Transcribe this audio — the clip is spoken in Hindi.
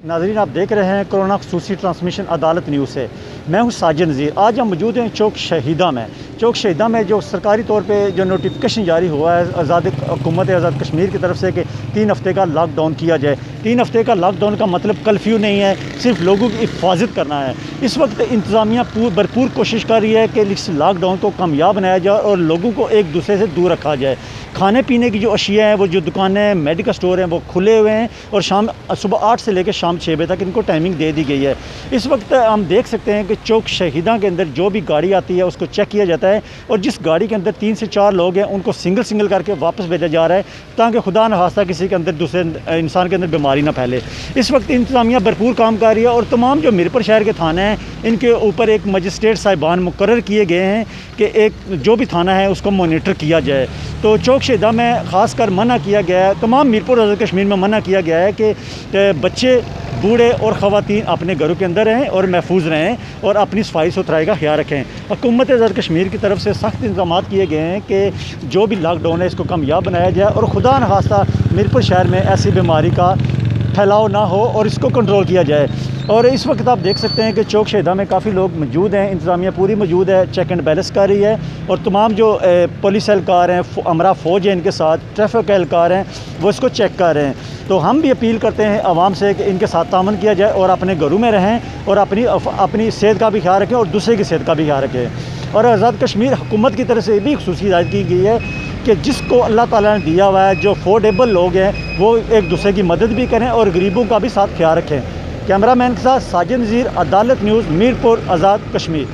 नाज़रीन, आप देख रहे हैं कोरोना ख़ुसूसी ट्रांसमिशन अदालत न्यूज़ से। मैं हूं साजिद नज़ीर। आज हम मौजूद हैं चौक शहीदा में। चौक शहीदा में जो सरकारी तौर पे जो नोटिफिकेशन जारी हुआ है हुकूमत आज़ाद कश्मीर की तरफ से कि 3 हफ़्ते का लॉकडाउन किया जाए। 3 हफ़्ते का लॉकडाउन का मतलब कर्फ्यू नहीं है, सिर्फ लोगों की हिफाजत करना है। इस वक्त इंतज़ामिया भरपूर कोशिश कर रही है कि इस लॉकडाउन को कामयाब बनाया जाए और लोगों को एक दूसरे से दूर रखा जाए। खाने पीने की जो अशिया हैं, वो जो दुकानें, मेडिकल स्टोर हैं, वो खुले हुए हैं और सुबह 8 से लेकर शाम 6 बजे तक इनको टाइमिंग दे दी गई है। इस वक्त हम देख सकते हैं कि चौक शहीदा के अंदर जो भी गाड़ी आती है उसको चेक किया जाता है और जिस गाड़ी के अंदर 3 से 4 लोग हैं उनको सिंगल करके वापस भेजा जा रहा है ताकि खुदा न खास्ता किसी के अंदर दूसरे इंसान के अंदर बीमारी ना फैले। इस वक्त इंतज़ामिया भरपूर काम कर रही है और तमाम जो मीरपुर शहर के थाने हैं इनके ऊपर एक मजिस्ट्रेट साहिबान मुकर्रर किए गए हैं कि एक जो भी थाना है उसको मोनीटर किया जाए। तो चौक शहीदा में ख़ास कर मना किया गया है, तमाम मीरपुर आज़ाद कश्मीर में मना किया गया है कि बच्चे, बूढ़े और ख़वातीन अपने घरों के अंदर रहें और महफूज रहें और अपनी सफाई सुथराई का ख्याल रखें। हुकूमत आज़ाद कश्मीर की तरफ से सख्त इंतज़ाम किए गए हैं कि जो भी लॉकडाउन है इसको कामयाब बनाया जाए और खुदा न खास्ता मीरपुर शहर में ऐसी बीमारी का फैलाव ना हो और इसको कंट्रोल किया जाए। और इस वक्त आप देख सकते हैं कि चौक शहीदा में काफ़ी लोग मौजूद हैं, इंतज़ामिया पूरी मौजूद है, चेक एंड बैलेंस कर रही है और तमाम जो पुलिस एहलकार हैं, अमरा फ़ौज है, इनके साथ ट्रैफिक एहलकार हैं, वो इसको चेक कर रहे हैं। तो हम भी अपील करते हैं आवाम से कि इनके साथ तामन किया जाए और अपने घरों में रहें और अपनी सेहत का भी ख्याल रखें और दूसरे की सेहत का भी ख्याल रखें। और आज़ाद कश्मीर हुकूमत की तरफ से भी खुसूसी हिदायत की गई है कि जिसको अल्लाह ताला ने दिया हुआ है, जो अफोर्डेबल लोग हैं, वो एक दूसरे की मदद भी करें और गरीबों का भी साथ ख्याल रखें। कैमरामैन के साथ साजिद नज़ीर, अदालत न्यूज़, मीरपुर, आज़ाद कश्मीर।